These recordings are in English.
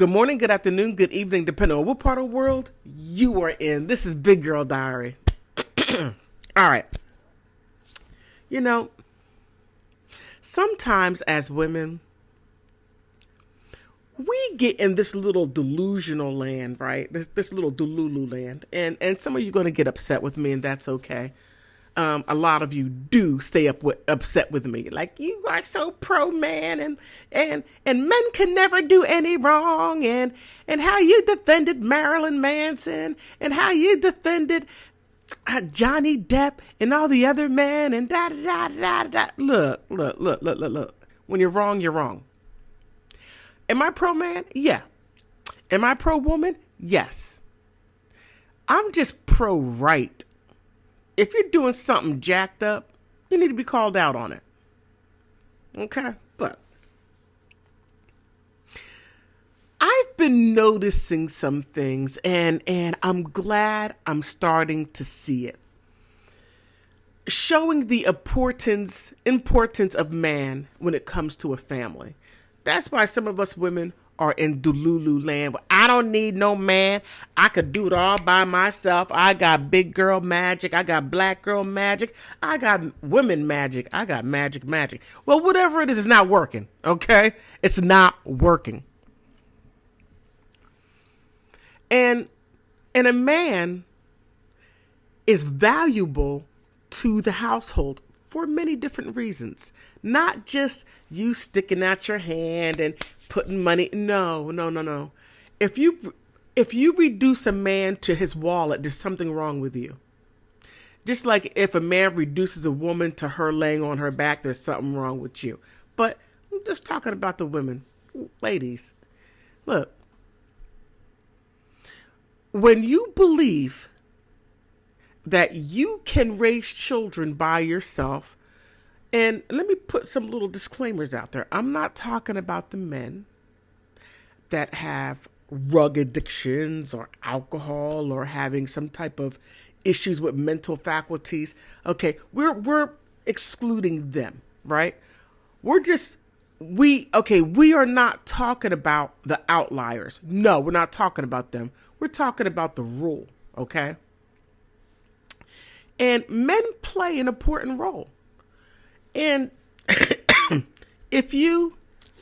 Good morning, good afternoon, good evening, depending on what part of the world you are in. This is Big Girl Diary. All right. You know, sometimes as women, we get in this little delusional land, right? This little delulu land. And some of you are going to get upset with me, and that's okay. A lot of you do stay upset with me. Like, you are so pro man and men can never do any wrong, and how you defended Marilyn Manson and how you defended Johnny Depp and all the other men and da da da da. Look. When you're wrong, you're wrong. Am I pro man? Yeah. Am I pro woman? Yes. I'm just pro right. If you're doing something jacked up, you need to be called out on it. Okay? But I've been noticing some things, and I'm glad I'm starting to see it. Showing the importance of man when it comes to a family. That's why some of us women are in Delulu land. I don't need no man. I could do it all by myself. I got big girl magic. I got black girl magic. I got women magic. I got magic. Well, whatever it is, it's not working. Okay? It's not working. And a man is valuable to the household for many different reasons. Not just you sticking out your hand and putting money. No. If you reduce a man to his wallet, there's something wrong with you. Just like if a man reduces a woman to her laying on her back, there's something wrong with you. But I'm just talking about the women. Ladies, look. When you believe that you can raise children by yourself, and let me put some little disclaimers out there. I'm not talking about the men that have drug addictions or alcohol or having some type of issues with mental faculties. Okay, we're excluding them, right? We are not talking about the outliers. No, we're not talking about them. We're talking about the rule, okay? And men play an important role. And if you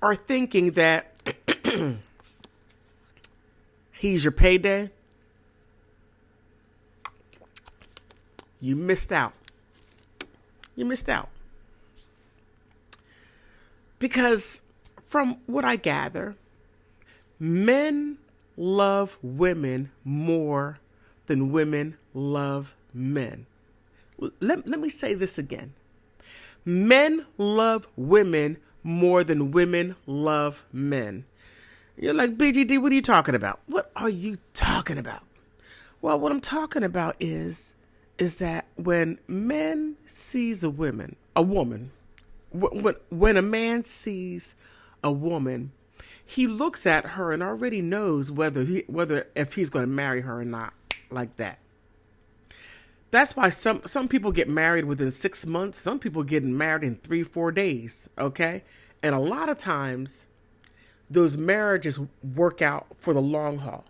are thinking that he's your payday, you missed out. You missed out. Because from what I gather, men love women more than women love men. Let me say this again. Men love women more than women love men. You're like, BGD, what are you talking about? What are you talking about? Well, what I'm talking about is that when men sees a woman, when a man sees a woman, he looks at her and already knows if he's going to marry her or not, like that. That's why some people get married within 6 months. Some people getting married in 3-4 days. Okay. And a lot of times those marriages work out for the long haul.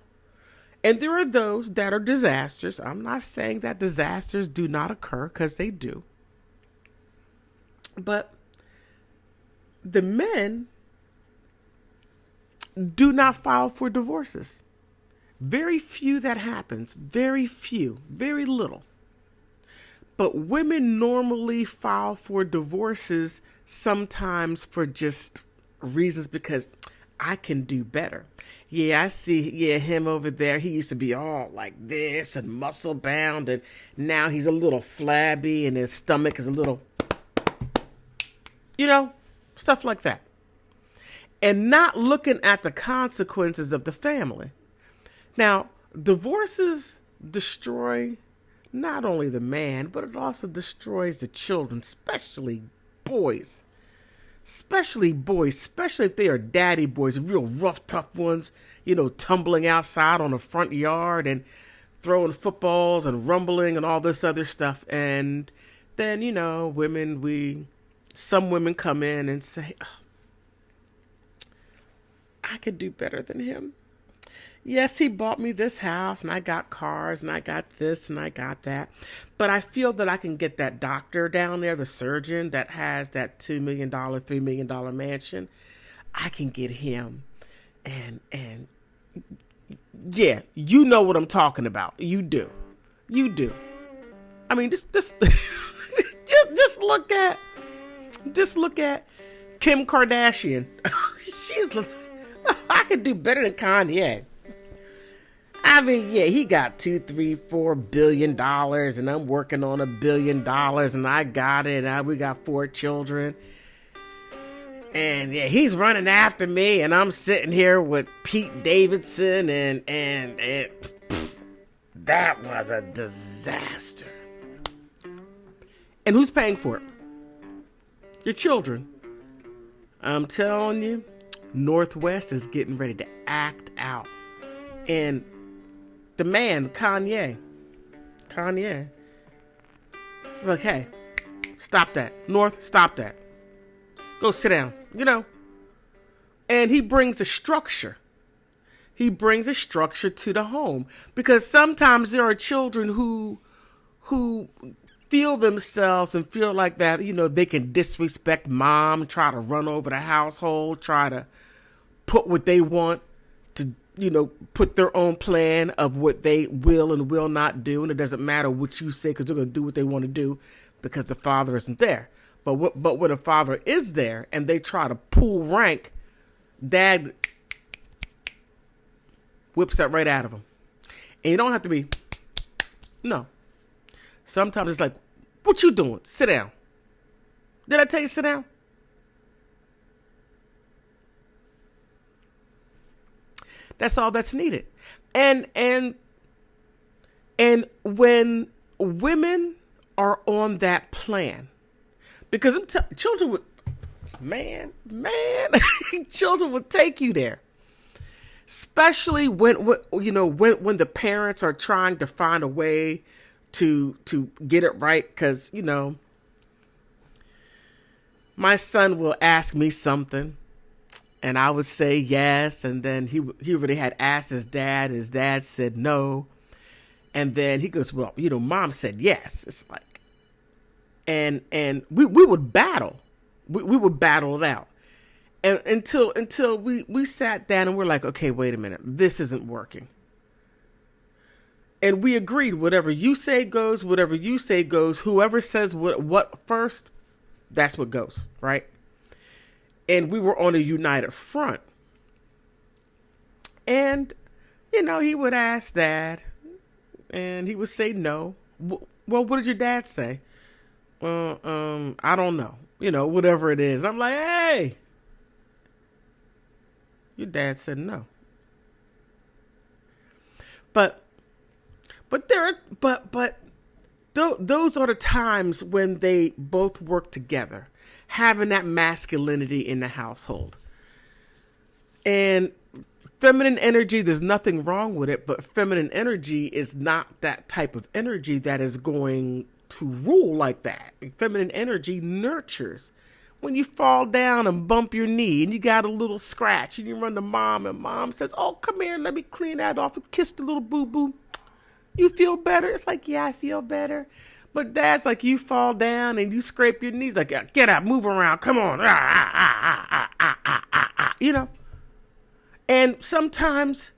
And there are those that are disasters. I'm not saying that disasters do not occur, because they do. But the men do not file for divorces. Very few that happens. Very few. Very little. But women normally file for divorces sometimes for just reasons because I can do better. Yeah, I see, him over there. He used to be all like this and muscle bound, and now he's a little flabby and his stomach is a little, stuff like that. And not looking at the consequences of the family. Now, divorces destroy not only the man, but it also destroys the children, especially boys. Especially if they are daddy boys, real rough, tough ones, tumbling outside on the front yard and throwing footballs and rumbling and all this other stuff. And then, some women come in and say, I could do better than him. Yes, he bought me this house and I got cars and I got this and I got that. But I feel that I can get that doctor down there, the surgeon that has that $2 million, $3 million mansion. I can get him. And yeah, you know what I'm talking about. You do. You do. I mean, just just look at Kim Kardashian. I could do better than Kanye. I mean, yeah, he got $2, $3, $4 billion, and I'm working on $1 billion, and I got it. And we got 4 children, and yeah, he's running after me, and I'm sitting here with Pete Davidson, and that was a disaster. And who's paying for it? Your children. I'm telling you, Northwest is getting ready to act out, and the man, Kanye, he's like, hey, stop that. North, stop that. Go sit down, And he brings a structure. He brings a structure to the home. Because sometimes there are children who feel themselves and feel like that, they can disrespect mom, try to run over the household, try to put what they want to put their own plan of what they will and will not do. And it doesn't matter what you say because they're going to do what they want to do because the father isn't there. But when a father is there and they try to pull rank, dad whips that right out of them. And you don't have to be, no. Sometimes it's like, what you doing? Sit down. Did I tell you sit down? That's all that's needed. And when women are on that plan, because children would, children would take you there. Especially when the parents are trying to find a way to get it right, because my son will ask me something. And I would say yes, and then he already had asked his dad. His dad said no, and then he goes, "Well, mom said yes." It's like, and we would battle, we would battle it out, and until we sat down and we're like, okay, wait a minute, this isn't working, and we agreed, whatever you say goes, whoever says what first, that's what goes, right? And we were on a united front. And, he would ask dad, and he would say no. Well, what did your dad say? Well, I don't know. Whatever it is. And I'm like, hey, your dad said no. But those are the times when they both work together, having that masculinity in the household. And feminine energy, there's nothing wrong with it, but feminine energy is not that type of energy that is going to rule like that. Feminine energy nurtures. When you fall down and bump your knee and you got a little scratch and you run to mom and mom says, oh, come here, let me clean that off, and kiss the little boo-boo. You feel better? It's like, yeah, I feel better. But dad's like, you fall down and you scrape your knees, like, get up, move around, come on. And sometimes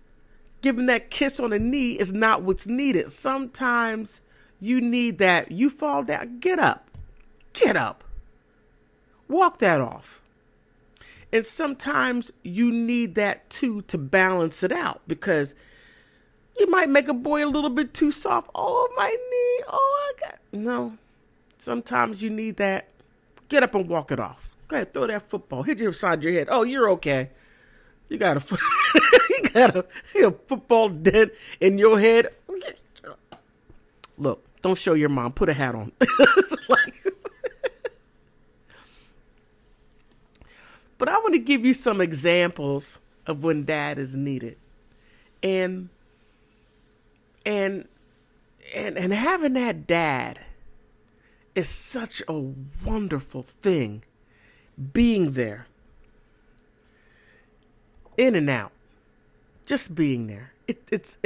giving that kiss on the knee is not what's needed. Sometimes you need that, you fall down, get up, walk that off. And sometimes you need that too to balance it out, because you might make a boy a little bit too soft. Oh, my knee. Oh, I got... No. Sometimes you need that. Get up and walk it off. Go ahead, throw that football. Hit you upside your head. Oh, you're okay. You got a football dead in your head. Look, don't show your mom. Put a hat on. But I want to give you some examples of when dad is needed. And having that dad is such a wonderful thing, being there. in and out, just being there. It's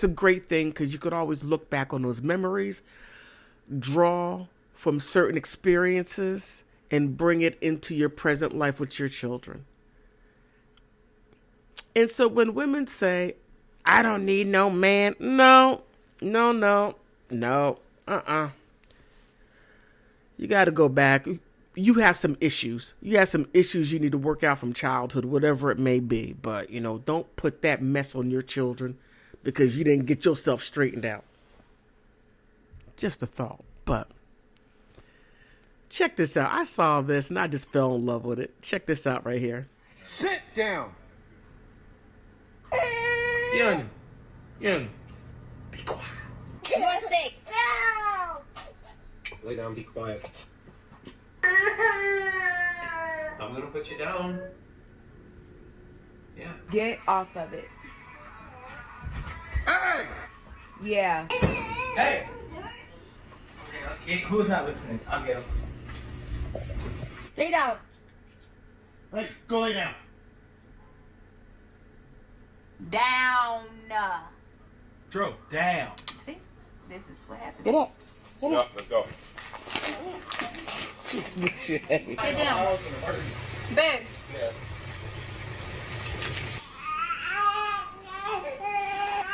a great thing because you could always look back on those memories, draw from certain experiences, and bring it into your present life with your children. And so when women say, I don't need no man, no. You got to go back. You have some issues. You have some issues you need to work out from childhood, whatever it may be. But, don't put that mess on your children because you didn't get yourself straightened out. Just a thought. But check this out. I saw this and I just fell in love with it. Check this out right here. Sit down. Young, Be quiet. You're sick. No. lay down, be quiet. I'm gonna put you down. Yeah. Get off of it. Hey! Yeah. Hey! Okay, who's not listening? I'll get him. Lay down. Hey, go lay down. Down. Drew, down. See? This is what happens. Get up. Yeah, let's go. Get down. Babe.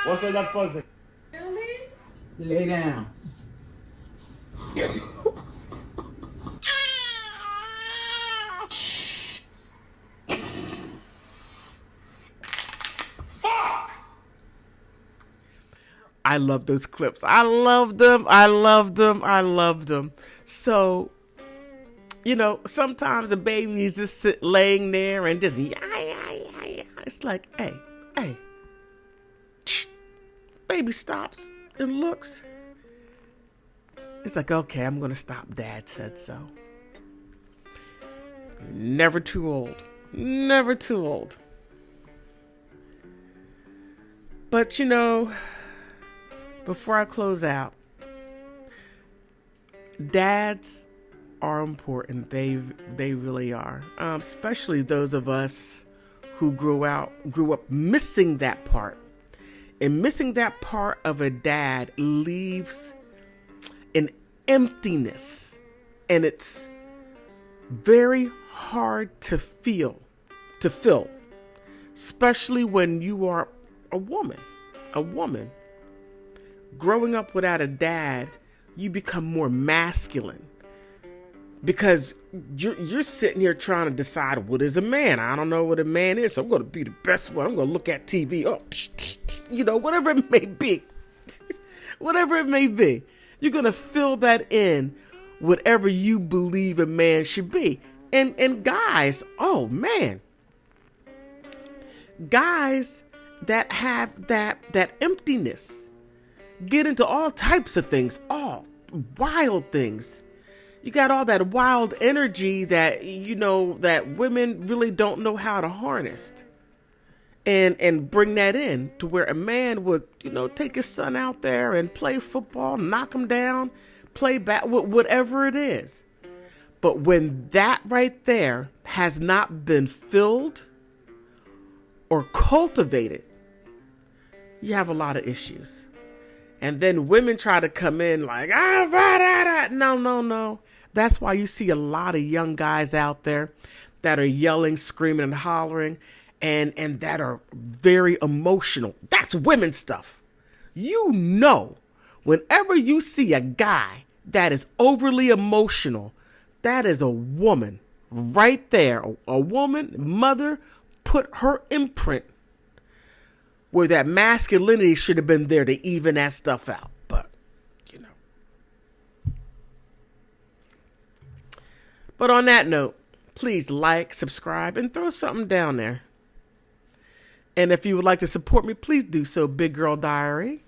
What's that fuzzy? Lay down. I love those clips. I love them. So, sometimes a baby is just laying there and just, it's like, hey. Baby stops and looks. It's like, okay, I'm going to stop. Dad said so. Never too old. But, before I close out, dads are important. They really are. Especially those of us who grew up missing that part. And missing that part of a dad leaves an emptiness. And it's very hard to fill. Especially when you are a woman. Growing up without a dad, you become more masculine because you're sitting here trying to decide what is a man. I don't know what a man is, so I'm going to be the best one. I'm going to look at TV. Whatever it may be. Whatever it may be. You're going to fill that in whatever you believe a man should be. And guys, oh man. Guys that have that emptiness get into all types of things, all wild things. You got all that wild energy that, that women really don't know how to harness and bring that in to where a man would, take his son out there and play football, knock him down, play whatever it is. But when that right there has not been filled or cultivated, you have a lot of issues. And then women try to come in like, no. That's why you see a lot of young guys out there that are yelling, screaming, and hollering, and that are very emotional. That's women stuff. Whenever you see a guy that is overly emotional, that is a woman right there. A woman, mother, put her imprint where that masculinity should have been there to even that stuff out. But, But on that note, please like, subscribe, and throw something down there. And if you would like to support me, please do so. Big Girl Diary,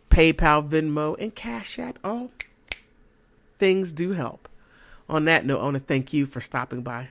PayPal, Venmo, and Cash App. All things do help. On that note, I want to thank you for stopping by.